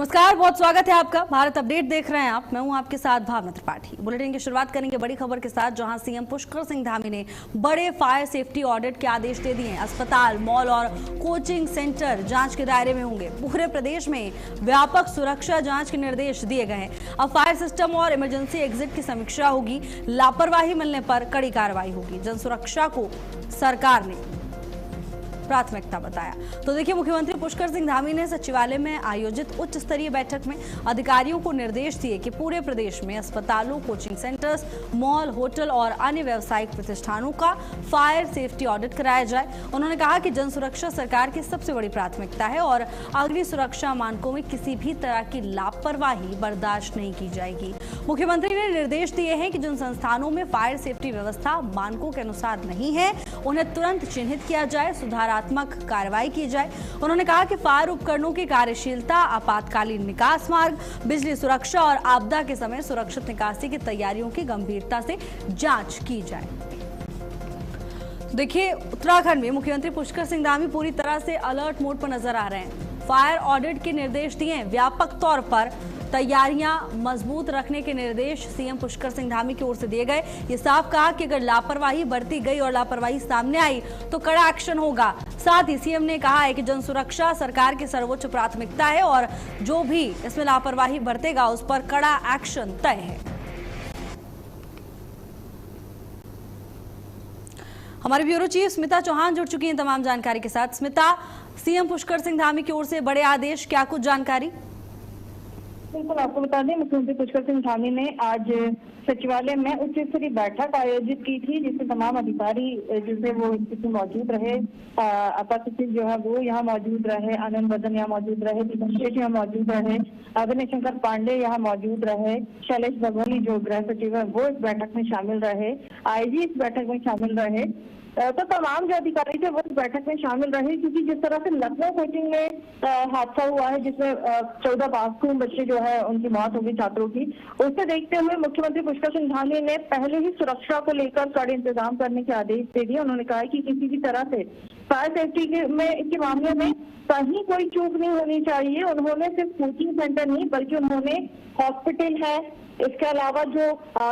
नमस्कार, बहुत स्वागत है आपका। भारत अपडेट देख रहे हैं आप। मैं हूं आपके साथ भावना त्रिपाठी। बुलेटिन की शुरुआत करेंगे बड़ी खबर के साथ, जहां सीएम पुष्कर सिंह धामी ने बड़े फायर सेफ्टी ऑडिट के आदेश दे दिए हैं। अस्पताल, मॉल और कोचिंग सेंटर जांच के दायरे में होंगे। पूरे प्रदेश में व्यापक सुरक्षा जांच के निर्देश दिए गए हैं। अब फायर सिस्टम और इमरजेंसी एग्जिट की समीक्षा होगी। लापरवाही मिलने पर कड़ी कार्रवाई होगी। जन सुरक्षा को सरकार ने प्राथमिकता बताया। तो देखिए, मुख्यमंत्री पुष्कर सिंह धामी ने सचिवालय में आयोजित उच्च स्तरीय बैठक में अधिकारियों को निर्देश दिए कि पूरे प्रदेश में अस्पतालों, कोचिंग सेंटर्स, मॉल, होटल और अन्य व्यावसायिक प्रतिष्ठानों का फायर सेफ्टी ऑडिट कराया जाए। उन्होंने कहा कि जन सुरक्षा सरकार की सबसे बड़ी प्राथमिकता है और अग्नि सुरक्षा मानकों में किसी भी तरह की लापरवाही बर्दाश्त नहीं की जाएगी। मुख्यमंत्री ने निर्देश दिए हैं कि जिन संस्थानों में फायर सेफ्टी व्यवस्था मानकों के अनुसार नहीं है, उन्हें तुरंत चिन्हित किया जाए, सुधारात्मक कार्रवाई की जाए। उन्होंने कहा कि फायर उपकरणों की कार्यशीलता, आपातकालीन निकास मार्ग, बिजली सुरक्षा और आपदा के समय सुरक्षित निकासी की तैयारियों की गंभीरता से जांच की जाए। देखिए, उत्तराखंड में मुख्यमंत्री पुष्कर सिंह धामी पूरी तरह से अलर्ट मोड पर नजर आ रहे हैं। फायर ऑडिट के निर्देश दिए हैं। व्यापक तौर पर तैयारियां मजबूत रखने के निर्देश सीएम पुष्कर सिंह धामी की ओर से दिए गए। ये साफ कहा कि अगर लापरवाही बढ़ती गई और लापरवाही सामने आई तो कड़ा एक्शन होगा। साथ ही सीएम ने कहा है कि जन सुरक्षा सरकार की सर्वोच्च प्राथमिकता है और जो भी इसमें लापरवाही बरतेगा उस पर कड़ा एक्शन तय है। हमारे ब्यूरो चीफ स्मिता चौहान जुड़ चुकी हैं तमाम जानकारी के साथ। स्मिता, सीएम पुष्कर सिंह धामी की ओर से बड़े आदेश, क्या कुछ जानकारी? बिल्कुल, आपको बता दें, मुख्यमंत्री पुष्कर सिंह धामी ने आज सचिवालय में उच्च स्तरीय बैठक आयोजित की थी, जिसमें तमाम अधिकारी जिसमें वो इसमें मौजूद रहे। अपर सचिव जो है वो यहाँ मौजूद रहे, आनंद वर्धन यहाँ मौजूद रहे, दीपक सेठ यहाँ मौजूद रहे, अभिनय शंकर पांडे यहाँ मौजूद रहे, शैलेश बघेल जो गृह सचिव है वो इस बैठक में शामिल रहे, आईजी इस बैठक में शामिल रहे। तो तमाम जो अधिकारी थे वो इस बैठक में शामिल रहे, क्योंकि जिस तरह से लखनऊ कोचिंग में हादसा हुआ है जिसमें 14 मासूम बच्चे जो है उनकी मौत हो गई छात्रों की, उसे देखते हुए मुख्यमंत्री पुष्कर सिंह धामी ने पहले ही सुरक्षा को लेकर कड़े इंतजाम करने के आदेश दे दिए। उन्होंने कहा कि किसी भी तरह से फायर सेफ्टी में के मामले में कहीं कोई चूक नहीं होनी चाहिए। उन्होंने सिर्फ कोचिंग सेंटर नहीं बल्कि उन्होंने हॉस्पिटल है, इसके अलावा जो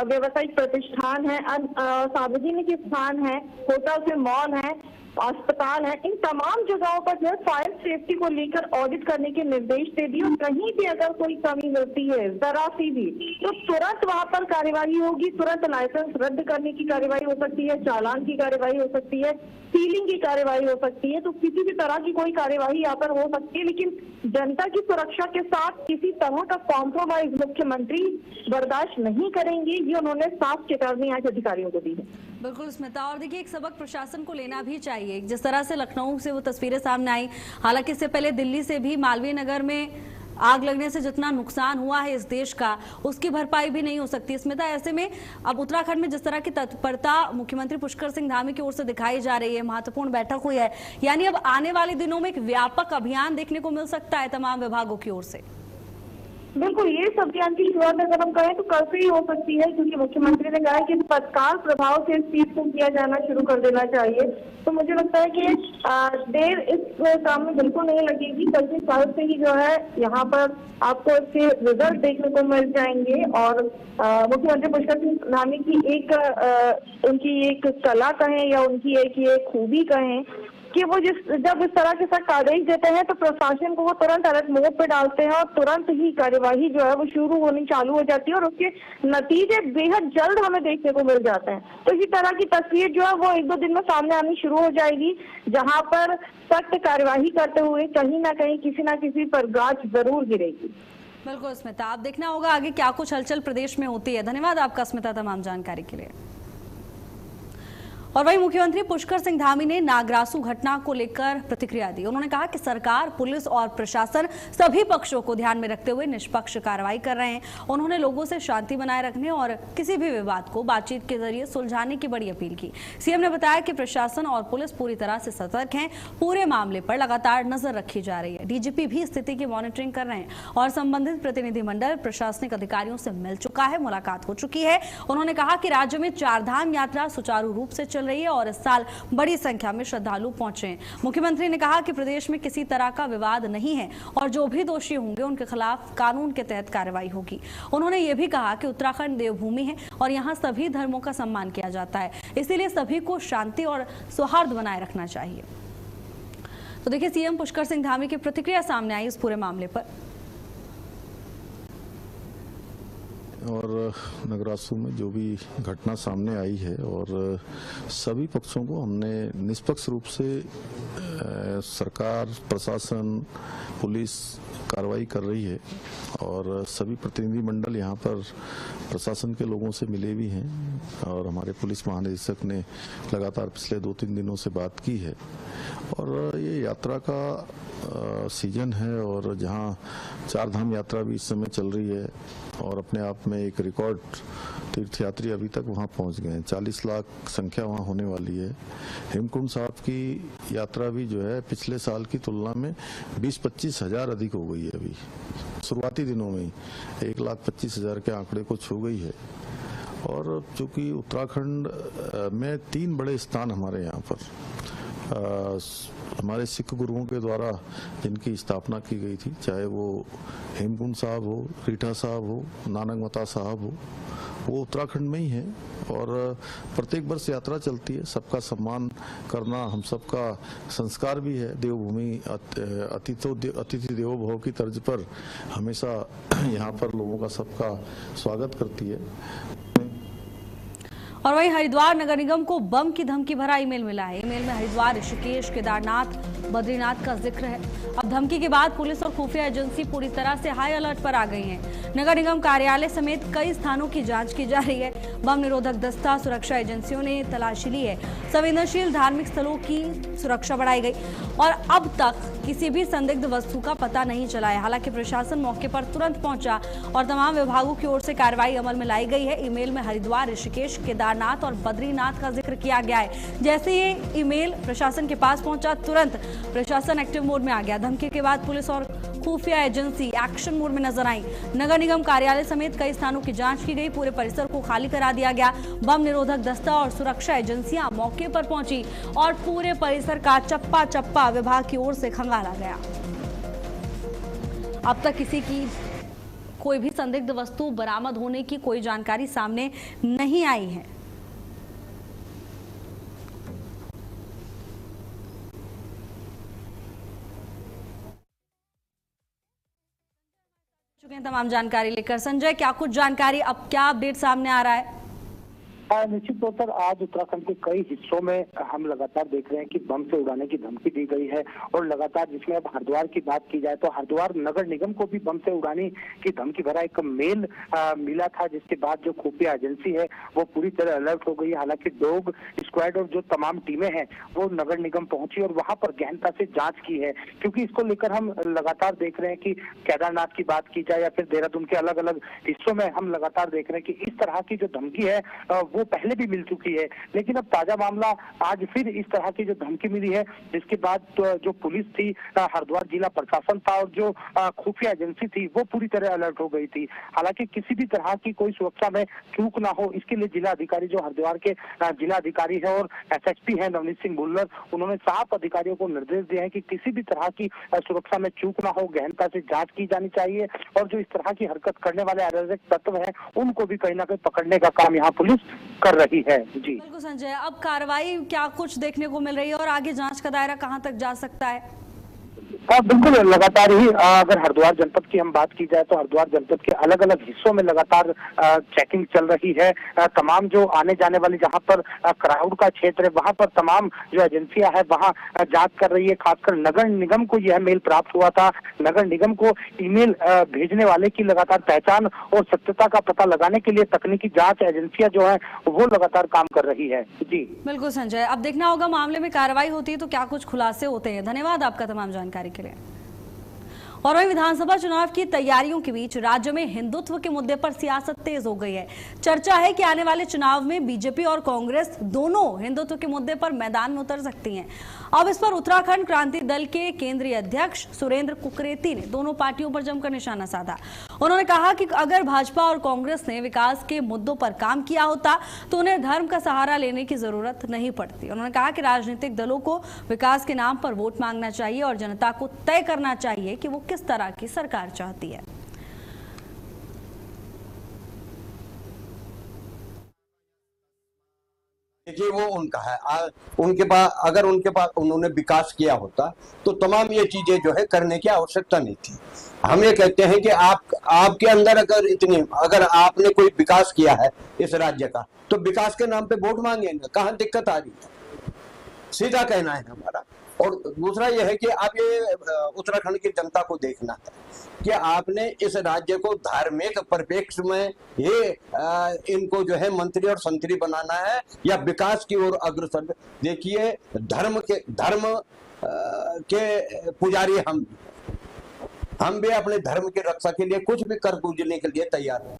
व्यावसायिक प्रतिष्ठान है, सार्वजनिक स्थान है, होटल से मॉल है, अस्पताल है, इन तमाम जगहों पर जो फायर सेफ्टी को लेकर ऑडिट करने के निर्देश दे दिए। और कहीं भी अगर कोई कमी होती है जरा सी भी, तो तुरंत वहां पर कार्यवाही होगी। तुरंत लाइसेंस रद्द करने की कार्यवाही हो सकती है, चालान की कार्यवाही हो सकती है, सीलिंग की कार्यवाही हो सकती है। तो किसी भी तरह की कोई कार्यवाही यहाँ पर हो सकती है, लेकिन जनता की सुरक्षा के साथ किसी तरह का कॉम्प्रोमाइज मुख्यमंत्री बर्दाश्त नहीं करेंगे। ये उन्होंने साफ चेतावनी आज अधिकारियों को दी है। बिल्कुल स्मिता, और देखिए, एक सबक प्रशासन को लेना भी चाहिए। जिस तरह से लखनऊ से वो तस्वीरें सामने आई, हालांकि इससे पहले दिल्ली से भी मालवीय नगर में आग लगने से जितना नुकसान हुआ है इस देश का, उसकी भरपाई भी नहीं हो सकती। स्मिता, ऐसे में अब उत्तराखंड में जिस तरह की तत्परता मुख्यमंत्री पुष्कर सिंह धामी की ओर से दिखाई जा रही है, महत्वपूर्ण बैठक हुई है, यानी अब आने वाले दिनों में एक व्यापक अभियान देखने को मिल सकता है तमाम विभागों की ओर से। बिल्कुल, ये इस अभियान की शुरुआत अगर हम कहें तो कल से ही हो सकती है, क्योंकि मुख्यमंत्री ने कहा है कि तत्काल प्रभाव से इस चीज को किया जाना शुरू कर देना चाहिए। तो मुझे लगता है कि देर इस काम में बिल्कुल नहीं लगेगी। कल से कल से ही जो है यहाँ पर आपको इसके रिजल्ट देखने को मिल जाएंगे। और मुख्यमंत्री पुष्कर सिंह धामी की उनकी एक कला कहें या उनकी एक ये खूबी कहें कि वो जब इस तरह के साथ आदेश देते हैं तो प्रशासन को वो तुरंत अलर्ट मोड पे डालते हैं और तुरंत ही कार्यवाही जो है वो शुरू होनी चालू हो जाती है और उसके नतीजे बेहद जल्द हमें देखने को मिल जाते हैं। तो इसी तरह की तस्वीर जो है वो 1-2 दिन में सामने आनी शुरू हो जाएगी, जहां पर सख्त कार्यवाही करते हुए कहीं ना कहीं किसी ना किसी पर गाज जरूर गिरेगी। बिल्कुल स्मिता, आप देखना होगा आगे क्या कुछ हलचल प्रदेश में होती है। धन्यवाद आपका स्मिता तमाम जानकारी के लिए। और वहीं मुख्यमंत्री पुष्कर सिंह धामी ने नागरासू घटना को लेकर प्रतिक्रिया दी। उन्होंने कहा कि सरकार, पुलिस और प्रशासन सभी पक्षों को ध्यान में रखते हुए निष्पक्ष कार्रवाई कर रहे हैं। उन्होंने लोगों से शांति बनाए रखने और किसी भी विवाद को बातचीत के जरिए सुलझाने की बड़ी अपील की। सीएम ने बताया कि प्रशासन और पुलिस पूरी तरह से सतर्क हैं। पूरे मामले पर लगातार नजर रखी जा रही है। डीजीपी भी स्थिति की मॉनिटरिंग कर रहे हैं और संबंधित प्रतिनिधिमंडल प्रशासनिक अधिकारियों से मिल चुका है, मुलाकात हो चुकी है। उन्होंने कहा कि राज्य में 4 धाम यात्रा सुचारू रूप से चल रही है और इस साल बड़ी संख्या में श्रद्धालु पहुंचे हैं। मुख्यमंत्री ने कहा कि प्रदेश में किसी तरह का विवाद नहीं है और जो भी दोषी होंगे उनके खिलाफ कानून के तहत कार्रवाई होगी। उन्होंने ये भी कहा कि उत्तराखंड देवभूमि है और यहाँ सभी धर्मों का सम्मान किया जाता है, इसीलिए सभी को शांति और सौहार्द बनाए रखना चाहिए। तो देखिए, सीएम पुष्कर सिंह धामी की प्रतिक्रिया सामने आई इस पूरे मामले पर। और नगरासू में जो भी घटना सामने आई है और सभी पक्षों को हमने निष्पक्ष रूप से सरकार, प्रशासन, पुलिस कार्रवाई कर रही है और सभी प्रतिनिधि मंडल यहाँ पर प्रशासन के लोगों से मिले भी हैं और हमारे पुलिस महानिदेशक ने लगातार पिछले 2-3 दिनों से बात की है। और ये यात्रा का सीजन है और जहाँ 4 धाम यात्रा भी इस समय चल रही है और अपने आप में एक रिकॉर्ड तीर्थयात्री अभी तक वहाँ पहुँच गए हैं। 40 लाख संख्या वहाँ होने वाली है। हेमकुंड साहब की यात्रा भी जो है पिछले साल की तुलना में 20-25 हजार अधिक हो गई है। अभी शुरुआती दिनों में ही 1,25,000 के आंकड़े को छू गई है। और चूंकि उत्तराखंड में 3 बड़े स्थान हमारे यहाँ पर हमारे सिख गुरुओं के द्वारा जिनकी स्थापना की गई थी, चाहे वो हेमकुंड साहब हो, रीठा साहब हो, नानकमता साहब हो, वो उत्तराखंड में ही है। और प्रत्येक वर्ष यात्रा चलती है। सबका सम्मान करना हम सबका संस्कार भी है। देवभूमि अतिथि देवो भव की तर्ज पर हमेशा यहाँ पर लोगों का सबका स्वागत करती है। और वहीं हरिद्वार नगर निगम को बम की धमकी भरा ईमेल मिला है। ईमेल में हरिद्वार, ऋषिकेश, केदारनाथ, बद्रीनाथ का जिक्र है। अब धमकी के बाद पुलिस और खुफिया एजेंसी पूरी तरह से हाई अलर्ट पर आ गई हैं। नगर निगम कार्यालय समेत कई स्थानों की जांच की जा रही है। बम निरोधक दस्ता, सुरक्षा एजेंसियों ने तलाशी ली है। संवेदनशील धार्मिक स्थलों की सुरक्षा बढ़ाई गई और अब तक किसी भी संदिग्ध वस्तु का पता नहीं चला है। हालांकि प्रशासन मौके पर तुरंत पहुंचा और तमाम विभागों की ओर से कार्रवाई अमल में लाई गई है। ईमेल में हरिद्वार, ऋषिकेश, केदारनाथ और बद्रीनाथ का जिक्र किया गया है। जैसे ये ईमेल प्रशासन के पास पहुंचा, तुरंत प्रशासन एक्टिव मोड में आ गया। धमकी के बाद पुलिस और खुफिया एजेंसी एक्शन मोड में नजर आई। नगर निगम कार्यालय समेत कई स्थानों की जांच की गई। पूरे परिसर को खाली करा दिया गया। बम निरोधक दस्ता और सुरक्षा एजेंसियां मौके पर पहुंची और पूरे परिसर का चप्पा चप्पा विभाग की ओर से खंगाला गया। अब तक किसी की कोई भी संदिग्ध वस्तु बरामद होने की कोई जानकारी सामने नहीं आई है। तमाम जानकारी लेकर संजय, क्या कुछ जानकारी, अब क्या अपडेट सामने आ रहा है? निश्चित तौर पर आज उत्तराखंड के कई हिस्सों में हम लगातार देख रहे हैं कि बम से उड़ाने की धमकी दी गई है और लगातार जिसमें अब हरिद्वार की बात की जाए तो हरिद्वार नगर निगम को भी बम से उड़ाने की धमकी भरा एक मेल मिला था, जिसके बाद जो खुफिया एजेंसी है वो पूरी तरह अलर्ट हो गई। हालांकि डॉग स्क्वाड और जो तमाम टीमें हैं वो नगर निगम पहुंची और वहां पर गहनता से जांच की है, क्योंकि इसको लेकर हम लगातार देख रहे हैं कि केदारनाथ की बात की जाए या फिर देहरादून के अलग अलग हिस्सों में हम लगातार देख रहे हैं कि इस तरह की जो धमकी है वो पहले भी मिल चुकी है। लेकिन अब ताजा मामला आज फिर इस तरह की जो धमकी मिली है, जिसके बाद तो जो पुलिस थी, हरिद्वार जिला प्रशासन था और जो खुफिया एजेंसी थी वो पूरी तरह अलर्ट हो गई थी। हालांकि किसी भी तरह की कोई सुरक्षा में चूक ना हो, इसके लिए जिला अधिकारी जो हरिद्वार के जिला अधिकारी है और एसएसपी है नवनीत सिंह भुल्लर, उन्होंने साफ अधिकारियों को निर्देश दिए हैं कि किसी भी तरह की सुरक्षा में चूक ना हो, गहनता से जांच की जानी चाहिए और जो इस तरह की हरकत करने वाले अराजक तत्व हैं उनको भी कहीं ना कहीं पकड़ने का काम यहाँ पुलिस कर रही है। जी बिल्कुल संजय, अब कार्रवाई क्या कुछ देखने को मिल रही है और आगे जांच का दायरा कहां तक जा सकता है? बिल्कुल लगातार ही अगर हरिद्वार जनपद की हम बात की जाए तो हरिद्वार जनपद के अलग अलग हिस्सों में लगातार चेकिंग चल रही है। तमाम जो आने जाने वाली जहां पर क्राउड का क्षेत्र है वहां पर तमाम जो एजेंसियां है वहां जांच कर रही है। खासकर नगर निगम को यह मेल प्राप्त हुआ था। नगर निगम को ईमेल भेजने वाले की लगातार पहचान और सत्यता का पता लगाने के लिए तकनीकी जाँच एजेंसियां जो है वो लगातार काम कर रही है। जी बिल्कुल संजय, अब देखना होगा मामले में कार्रवाई होती है तो क्या कुछ खुलासे होते हैं। धन्यवाद आपका तमाम जानकारी के लिए। और वहीं विधानसभा चुनाव की तैयारियों के बीच राज्य में हिंदुत्व के मुद्दे पर सियासत तेज हो गई है। चर्चा है कि आने वाले चुनाव में बीजेपी और कांग्रेस दोनों हिंदुत्व के मुद्दे पर मैदान में उतर सकती हैं। अब इस पर उत्तराखंड क्रांति दल के केंद्रीय अध्यक्ष सुरेंद्र कुकरेती ने दोनों पार्टियों पर जमकर निशाना साधा। उन्होंने कहा कि अगर भाजपा और कांग्रेस ने विकास के मुद्दों पर काम किया होता तो उन्हें धर्म का सहारा लेने की जरूरत नहीं पड़ती। उन्होंने कहा कि राजनीतिक दलों को विकास के नाम पर वोट मांगना चाहिए और जनता को तय करना चाहिए कि वो किस तरह की सरकार चाहती है। देखिए वो उनका है, उनके पास अगर उनके पास उन्होंने विकास किया होता तो तमाम ये चीजें जो है करने की आवश्यकता नहीं थी। हम ये कहते हैं कि आपके अंदर अगर आपने कोई विकास किया है इस राज्य का तो विकास के नाम पे वोट मांगेंगे, कहाँ दिक्कत आ रही है, सीधा कहना है हमारा। और दूसरा यह है कि आप ये उत्तराखंड की जनता को देखना है कि आपने इस राज्य को धार्मिक परिप्रेक्ष्य में ये इनको जो है मंत्री और संतरी बनाना है या विकास की ओर अग्रसर। देखिए धर्म के पुजारी हम भी अपने धर्म की रक्षा के लिए कुछ भी कर गुजरने के लिए तैयार हैं।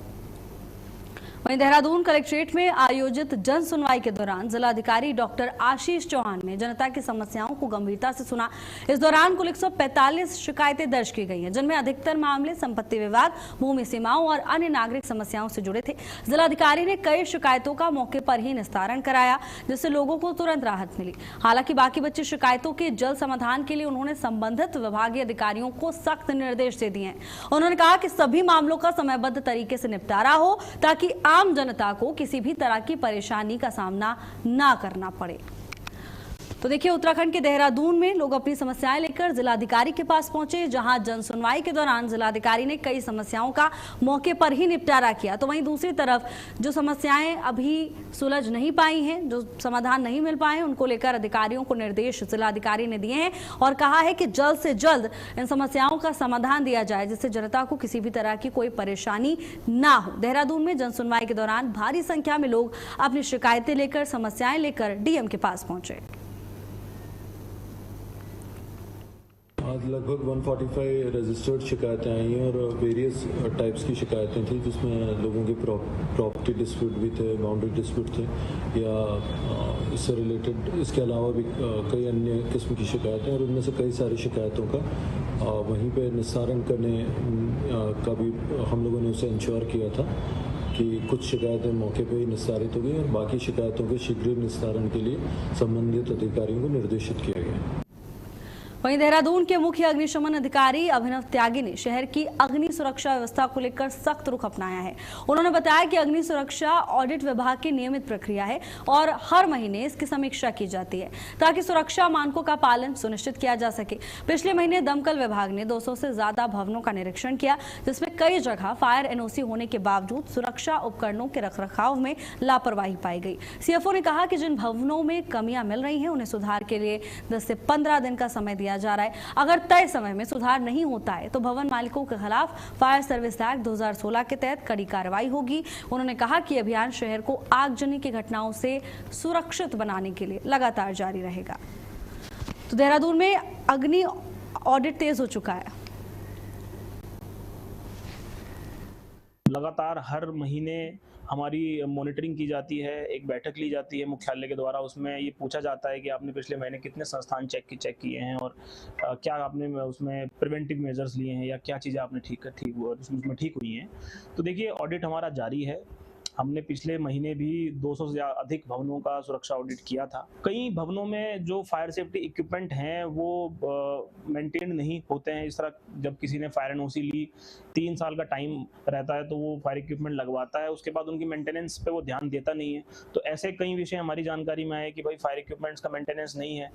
वहीं देहरादून कलेक्ट्रेट में आयोजित जन सुनवाई के दौरान जिलाधिकारी डॉक्टर आशीष चौहान ने जनता की समस्याओं को गंभीरता से सुना। इस दौरान कुल 145 शिकायतें दर्ज की गई हैं, जिनमें अधिकतर मामले संपत्ति विवाद, भूमि सीमाओं और अन्य नागरिक समस्याओं से जुड़े थे। जिलाधिकारी ने कई शिकायतों का मौके पर ही निस्तारण कराया, जिससे लोगों को तुरंत राहत मिली। हालांकि बाकी बची शिकायतों के जल्द समाधान के लिए उन्होंने संबंधित विभागीय अधिकारियों को सख्त निर्देश दे दिए हैं। उन्होंने कहा कि सभी मामलों का समयबद्ध तरीके से निपटारा हो ताकि आम जनता को किसी भी तरह की परेशानी का सामना ना करना पड़े। तो देखिए उत्तराखंड के देहरादून में लोग अपनी समस्याएं लेकर जिलाधिकारी के पास पहुंचे, जहां जन सुनवाई के दौरान जिलाधिकारी ने कई समस्याओं का मौके पर ही निपटारा किया। तो वहीं दूसरी तरफ जो समस्याएं अभी सुलझ नहीं पाई हैं, जो समाधान नहीं मिल पाए, उनको लेकर अधिकारियों को निर्देश जिलाधिकारी ने दिए हैं और कहा है कि जल्द से जल्द इन समस्याओं का समाधान दिया जाए, जिससे जनता को किसी भी तरह की कोई परेशानी ना हो। देहरादून में जन सुनवाई के दौरान भारी संख्या में लोग अपनी शिकायतें लेकर, समस्याएं लेकर डीएम के पास पहुंचे। आज लगभग 145 रजिस्टर्ड शिकायतें आई हैं और वेरियस टाइप्स की शिकायतें थी, जिसमें लोगों के प्रॉपर्टी डिस्प्यूट भी थे, बाउंड्री डिस्प्यूट थे या इससे रिलेटेड, इसके अलावा भी कई अन्य किस्म की शिकायतें, और उनमें से कई सारी शिकायतों का वहीं पे निस्तारण करने का भी हम लोगों ने उसे इंश्योर किया था कि कुछ शिकायतें मौके पर ही निस्तारित हो गई और बाकी शिकायतों के शीघ्र निस्तारण के लिए संबंधित अधिकारियों को निर्देशित किया गया। वहीं देहरादून के मुख्य अग्निशमन अधिकारी अभिनव त्यागी ने शहर की अग्नि सुरक्षा व्यवस्था को लेकर सख्त रुख अपनाया है। उन्होंने बताया कि अग्नि सुरक्षा ऑडिट विभाग की नियमित प्रक्रिया है और हर महीने इसकी समीक्षा की जाती है ताकि सुरक्षा मानकों का पालन सुनिश्चित किया जा सके। पिछले महीने दमकल विभाग ने 200 से ज्यादा भवनों का निरीक्षण किया, जिसमें कई जगह फायर एनओसी होने के बावजूद सुरक्षा उपकरणों के रखरखाव में लापरवाही पाई गई। सीएफओ ने कहा कि जिन भवनों में कमियां मिल रही हैं उन्हें सुधार के लिए 10 से 15 दिन का समय दिया जा रहा है। अगर तय समय में सुधार नहीं होता है तो भवन मालिकों के खिलाफ फायर सर्विस एक्ट 2016 के तहत कड़ी कार्रवाई होगी। उन्होंने कहा कि अभियान शहर को आगजनी की घटनाओं से सुरक्षित बनाने के लिए लगातार जारी रहेगा। तो देहरादून में अग्नि ऑडिट तेज हो चुका है। लगातार हर महीने हमारी मॉनिटरिंग की जाती है, एक बैठक ली जाती है मुख्यालय के द्वारा। उसमें ये पूछा जाता है कि आपने पिछले महीने कितने संस्थान चेक किए हैं और क्या आपने उसमें प्रिवेंटिव मेजर्स लिए हैं या क्या चीज़ें आपने उसमें ठीक हुई हैं। तो देखिए ऑडिट हमारा जारी है। हमने पिछले महीने भी 200 से अधिक भवनों का सुरक्षा ऑडिट किया था। कई भवनों में जो फायर सेफ्टी इक्विपमेंट हैं वो मेंटेन नहीं होते हैं। इस तरह जब किसी ने फायर एनओसी ली, 3 साल का टाइम रहता है तो वो फायर इक्विपमेंट लगवाता है, उसके बाद उनकी मेंटेनेंस पे वो ध्यान देता नहीं है। तो ऐसे कई विषय हमारी जानकारी में आए कि भाई फायर इक्विपमेंट्स का मेंटेनेंस नहीं है।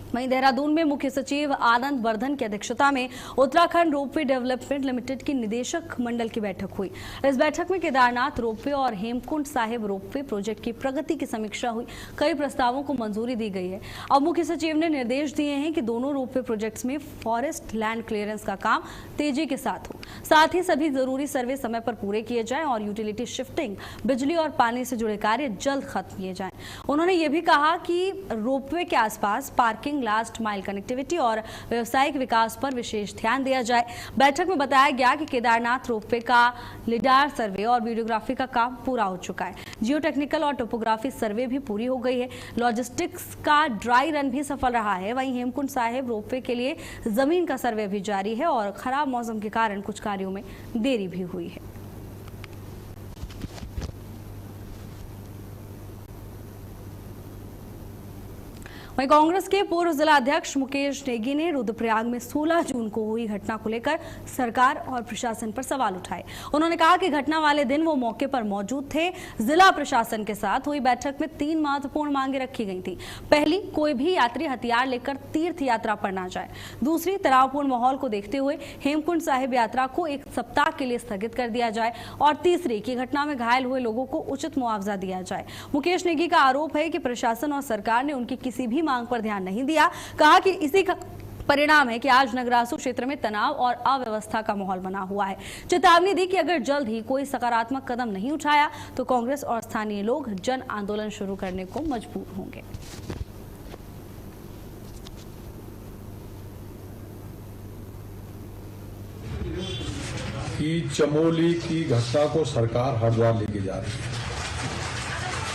वहीं देहरादून में मुख्य सचिव आनंद वर्धन की अध्यक्षता में उत्तराखंड रोपवे डेवलपमेंट लिमिटेड की निदेशक मंडल की बैठक हुई। इस बैठक में केदारनाथ रोपवे और हेमकुंड साहिब रोपवे प्रोजेक्ट की प्रगति की समीक्षा हुई। कई प्रस्तावों को मंजूरी दी गई है। अब मुख्य सचिव ने निर्देश दिए हैं कि दोनों रोपवे प्रोजेक्ट्स में फॉरेस्ट लैंड क्लियरेंस का काम तेजी के साथ हो, साथ ही सभी जरूरी सर्वे समय पर पूरे किए जाएं और यूटिलिटी शिफ्टिंग, बिजली और पानी से जुड़े कार्य जल्द खत्म किए जाएं। उन्होंने ये भी कहा कि रोपवे के आसपास पार्किंग लास्ट माइल कनेक्टिविटी और व्यावसायिक विकास पर विशेष ध्यान दिया जाए। बैठक में बताया गया कि केदारनाथ रोपवे का लिडार सर्वे और वीडियोग्राफी का काम पूरा हो चुका है। जियो टेक्निकल और टोपोग्राफी सर्वे भी पूरी हो गई है। लॉजिस्टिक्स का ड्राई रन भी सफल रहा है। वहीं हेमकुंड साहिब रोपवे के लिए जमीन का सर्वे भी जारी है और खराब मौसम के कारण कुछ कार्यों में देरी भी हुई है। वहीं कांग्रेस के पूर्व जिला अध्यक्ष मुकेश नेगी ने रुद्रप्रयाग में 16 जून को हुई घटना को लेकर सरकार और प्रशासन पर सवाल उठाए। उन्होंने कहा कि घटना वाले दिन वो मौके पर मौजूद थे। जिला प्रशासन के साथ हुई बैठक में 3 महत्वपूर्ण मांगे रखी गई थी। पहली, कोई भी यात्री हथियार लेकर तीर्थ यात्रा पर न जाए। दूसरी, तनावपूर्ण माहौल को देखते हुए हेमकुंड साहिब यात्रा को 1 सप्ताह के लिए स्थगित कर दिया जाए। और तीसरी, कि घटना में घायल हुए लोगों को उचित मुआवजा दिया जाए। मुकेश नेगी का आरोप है कि प्रशासन और सरकार ने उनकी किसी भी मांग पर ध्यान नहीं दिया। कहा कि इसी का परिणाम है कि आज नगरासू क्षेत्र में तनाव और अव्यवस्था का माहौल बना हुआ है। चेतावनी दी कि अगर जल्द ही कोई सकारात्मक कदम नहीं उठाया तो कांग्रेस और स्थानीय लोग जन आंदोलन शुरू करने को मजबूर होंगे। कि चमोली की घटना को सरकार हरिद्वार लेके जा रही है।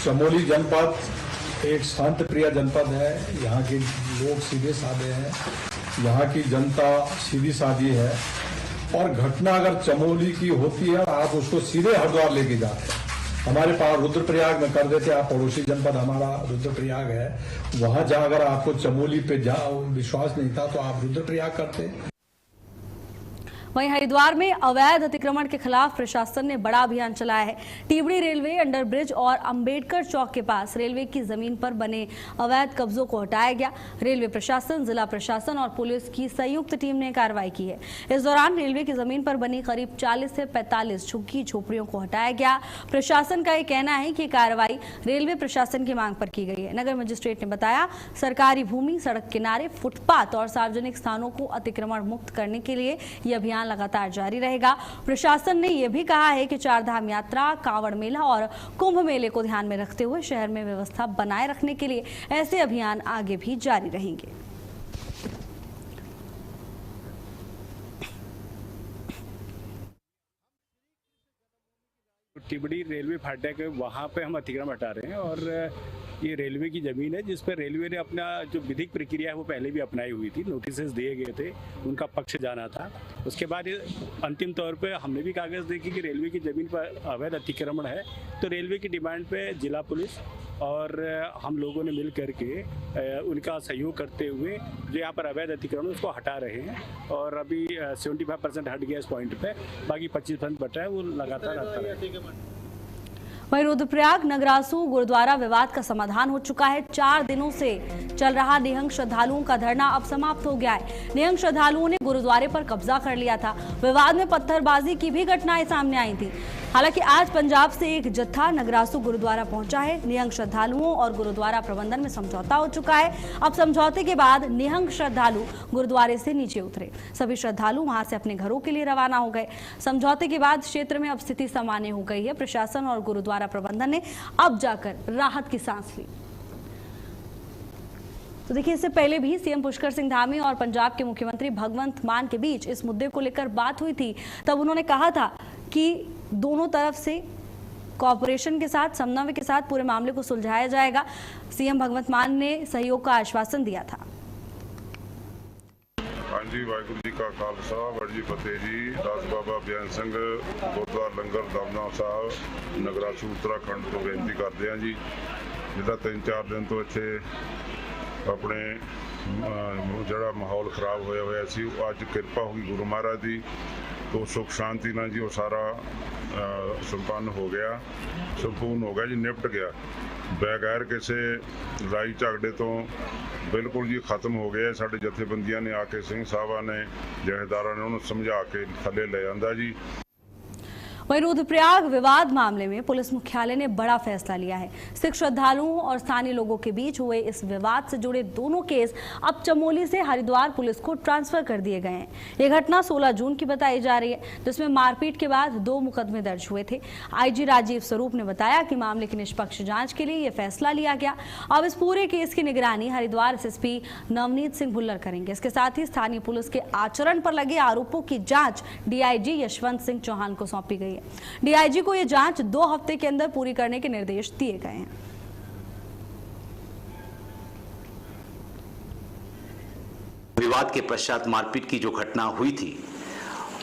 चमोली जनपद एक शांत प्रिय जनपद है। यहाँ के लोग सीधे साधे हैं, यहाँ की जनता सीधी साधी है। और घटना अगर चमोली की होती है, आप उसको सीधे हरिद्वार लेके जाते हैं। हमारे पास रुद्रप्रयाग में कर देते, आप पड़ोसी जनपद हमारा रुद्रप्रयाग है, वहां जहां अगर आपको चमोली पे विश्वास नहीं था तो आप रुद्रप्रयाग करते। वहीं हरिद्वार में अवैध अतिक्रमण के खिलाफ प्रशासन ने बड़ा अभियान चलाया है। टिबड़ी रेलवे अंडरब्रिज और अंबेडकर चौक के पास रेलवे की जमीन पर बने अवैध कब्जों को हटाया गया। रेलवे प्रशासन, जिला प्रशासन और पुलिस की संयुक्त टीम ने कार्रवाई की है। इस दौरान रेलवे की जमीन पर बनी करीब 40 से 45 झुग्गी झोपड़ियों को हटाया गया। प्रशासन का यह कहना है कि कार्रवाई रेलवे प्रशासन की मांग पर की गई है। नगर मजिस्ट्रेट ने बताया, सरकारी भूमि, सड़क किनारे, फुटपाथ और सार्वजनिक स्थानों को अतिक्रमण मुक्त करने के लिए यह अभियान लगातार जारी रहेगा। प्रशासन ने यह भी कहा है कि 4 धाम यात्रा, कांवड़ मेला और कुंभ मेले को ध्यान में रखते हुए शहर में व्यवस्था बनाए रखने के लिए ऐसे अभियान आगे भी जारी रहेंगे। टिबड़ी रेलवे फाटक है, वहाँ पे हम अतिक्रमण हटा रहे हैं। और ये रेलवे की ज़मीन है जिस पर रेलवे ने अपना जो विधिक प्रक्रिया है वो पहले भी अपनाई हुई थी। नोटिस दिए गए थे, उनका पक्ष जाना था। उसके बाद अंतिम तौर पे हमने भी कागज़ देखे कि रेलवे की ज़मीन पर अवैध अतिक्रमण है। तो रेलवे की डिमांड पे जिला पुलिस और हम लोगों ने मिल करके उनका सहयोग करते हुए जो यहाँ पर अवैध अतिक्रमण उसको हटा रहे हैं। और अभी 75% हट गया इस पॉइंट पे, बाकी 25% बचा है, वो लगातार हटता रहेगा। वहीं रुद्रप्रयाग नगरासू गुरुद्वारा विवाद का समाधान हो चुका है। 4 दिनों से चल रहा निहंग श्रद्धालुओं का धरना अब समाप्त हो गया है। निहंग श्रद्धालुओं ने गुरुद्वारे पर कब्जा कर लिया था। विवाद में पत्थरबाजी की भी घटनाएं सामने आई थी। हालांकि आज पंजाब से एक जत्था नगरासू गुरुद्वारा पहुंचा है। निहंग श्रद्धालुओं और गुरुद्वारा प्रबंधन में समझौता हो चुका है। अब समझौते के बाद निहंग श्रद्धालु गुरुद्वारे से नीचे उतरे। सभी श्रद्धालु वहां से अपने घरों के लिए रवाना हो गए। समझौते के बाद क्षेत्र में अब स्थिति सामान्य हो गई है। प्रशासन और गुरुद्वारा प्रबंधन ने अब जाकर राहत की सांस ली। तो देखिए, इससे पहले भी सीएम पुष्कर सिंह धामी और पंजाब के मुख्यमंत्री भगवंत मान के बीच इस मुद्दे को लेकर बात हुई थी। तब उन्होंने कहा था कि दोनों तरफ से कोऑपरेशन के साथ, समन्वय के साथ पूरे मामले को सुलझाया जाएगा। सीएम भगवंत मान ने सहयोग का आश्वासन दिया था। हाँ जी, वाहिगुरू जी का खालसा, वाहिगुरू जी फतेह जी। दास बाबा बियान सिंह गुरुद्वारा लंगर दमदमा साहब नगरासू उत्तराखंड ਤੋਂ ਬੇਨਤੀ ਕਰਦੇ ਹਾਂ ਜੀ, ਜਿਹੜਾ 3-4 ਦਿਨ ਤੋਂ ਇੱਥੇ ਆਪਣੇ ਜਿਹੜਾ ਮਾਹੌਲ ਖਰਾਬ ਹੋਇਆ ਸੀ, ਉਹ ਅੱਜ ਕਿਰਪਾ ਹੋ ਗਈ ਗੁਰੂ ਮਹਾਰਾਜ ਦੀ। तो सुख शांति ਨਾਲ जी वो सारा संपन्न हो गया, संपूर्ण हो गया जी, निपट गया बगैर किसी लड़ाई झगड़े तो बिल्कुल जी खत्म हो गया। साडे जथेबंदियां ने आके सिंह साहबा ने जथेदारां ने उन्होंने समझा के थले ले आंदा जी। वहीं रुद्रप्रयाग विवाद मामले में पुलिस मुख्यालय ने बड़ा फैसला लिया है। सिख श्रद्धालुओं और स्थानीय लोगों के बीच हुए इस विवाद से जुड़े दोनों केस अब चमोली से हरिद्वार पुलिस को ट्रांसफर कर दिए गए हैं। ये घटना 16 जून की बताई जा रही है, जिसमें मारपीट के बाद 2 मुकदमे दर्ज हुए थे। आईजी राजीव स्वरूप ने बताया कि मामले की निष्पक्ष जांच के लिए यह फैसला लिया गया। अब इस पूरे केस की निगरानी हरिद्वार एसएसपी नवनीत सिंह भुल्लर करेंगे। इसके साथ ही स्थानीय पुलिस के आचरण पर लगे आरोपों की जांच डीआईजी यशवंत सिंह चौहान को सौंपी गई है। डीआईजी को यह जांच 2 हफ्ते के अंदर पूरी करने के निर्देश दिए गए हैं। विवाद के पश्चात मारपीट की जो घटना हुई थी,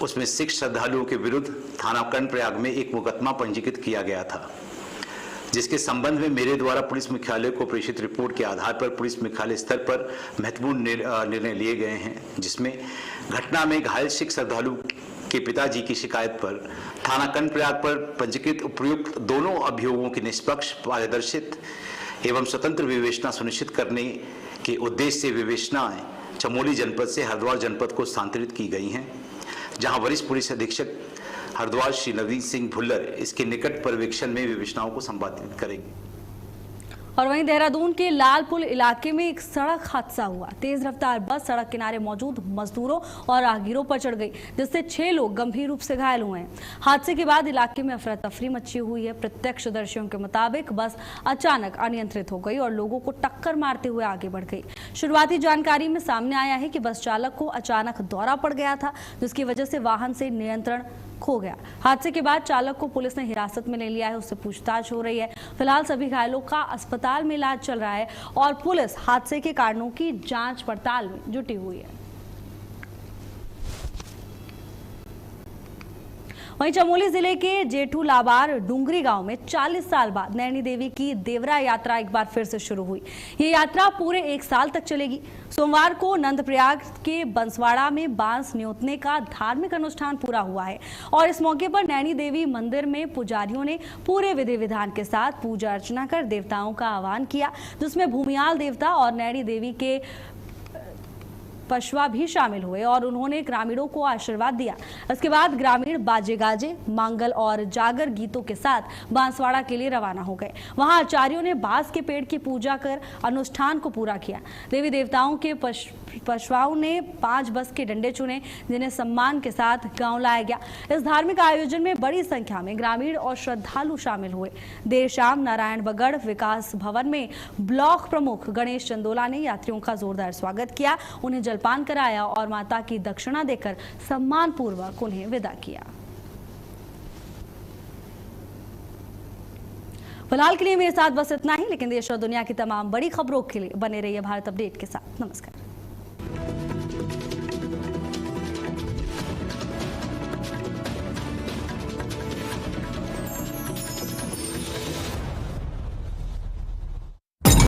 उसमें सिख श्रद्धालुओं के विरुद्ध थाना कर्णप्रयाग में एक मुकदमा पंजीकृत किया गया था, जिसके संबंध में मेरे द्वारा पुलिस मुख्यालय को प्रेषित रिपोर्ट के आधार पर पुलिस मुख्यालय स्तर पर महत्वपूर्ण निर्णय लिए गए हैं, जिसमें घटना में घायल सिख श्रद्धालु के पिताजी की शिकायत पर थाना कर्णप्रयाग पर पंजीकृत उपयुक्त दोनों अभियोगों की निष्पक्ष, पारदर्शित एवं स्वतंत्र विवेचना सुनिश्चित करने के उद्देश्य से विवेचनाएं चमोली जनपद से हरिद्वार जनपद को स्थानांतरित की गई हैं, जहां वरिष्ठ पुलिस अधीक्षक हरिद्वार श्री नवनीत सिंह भुल्लर इसके निकट पर्यवेक्षण में विवेचनाओं को संपादित करेंगे। और वहीं देहरादून के लालपुल इलाके में एक सड़क हादसा हुआ। तेज रफ्तार बस सड़क किनारे मौजूद मजदूरों और राहगीरों पर चढ़ गई, जिससे 6 लोग गंभीर रूप से घायल हुए हैं। हादसे के बाद इलाके में अफरा तफरी मची हुई है। प्रत्यक्षदर्शियों के मुताबिक बस अचानक अनियंत्रित हो गई और लोगों को टक्कर मारते हुए आगे बढ़ गई। शुरुआती जानकारी में सामने आया है कि बस चालक को अचानक दौरा पड़ गया था, जिसकी वजह से वाहन से नियंत्रण खो गया। हादसे के बाद चालक को पुलिस ने हिरासत में ले लिया है, उससे पूछताछ हो रही है। फिलहाल सभी घायलों का अस्पताल में इलाज चल रहा है और पुलिस हादसे के कारणों की जांच पड़ताल में जुटी हुई है। वहीं चमोली जिले के जेठू लाबार डूंगरी गांव में 40 साल बाद नैनी देवी की देवरा यात्रा एक बार फिर से शुरू हुई। ये यात्रा पूरे 1 साल तक चलेगी। सोमवार को नंदप्रयाग के बंसवाड़ा में बांस न्योतने का धार्मिक अनुष्ठान पूरा हुआ है और इस मौके पर नैनी देवी मंदिर में पुजारियों ने पूरे विधि विधान के साथ पूजा अर्चना कर देवताओं का आह्वान किया, जिसमें भूमियाल देवता और नैनी देवी के पशवा भी शामिल हुए और उन्होंने ग्रामीणों को आशीर्वाद दिया। इसके बाद ग्रामीण बाजे गाजे, मांगल और जागर गीतों के साथ बांसवाड़ा के लिए रवाना हो गए। वहां आचार्यों ने बांस के पेड़ की पूजा कर अनुष्ठान को पूरा किया। देवी देवताओं के पशवाओं ने 5 बस के डंडे चुने, जिन्हें सम्मान के साथ गांव लाया गया। इस धार्मिक आयोजन में बड़ी संख्या में ग्रामीण और श्रद्धालु शामिल हुए। देर शाम नारायण बगड़ विकास भवन में ब्लॉक प्रमुख गणेश चंदोला ने यात्रियों का जोरदार स्वागत किया, उन्हें जलपान कराया और माता की दक्षिणा देकर सम्मान पूर्वक उन्हें विदा किया। फिलहाल के लिए मेरे साथ बस इतना ही, लेकिन देश और दुनिया की तमाम बड़ी खबरों के लिए बने रहिए भारत अपडेट के साथ। नमस्कार।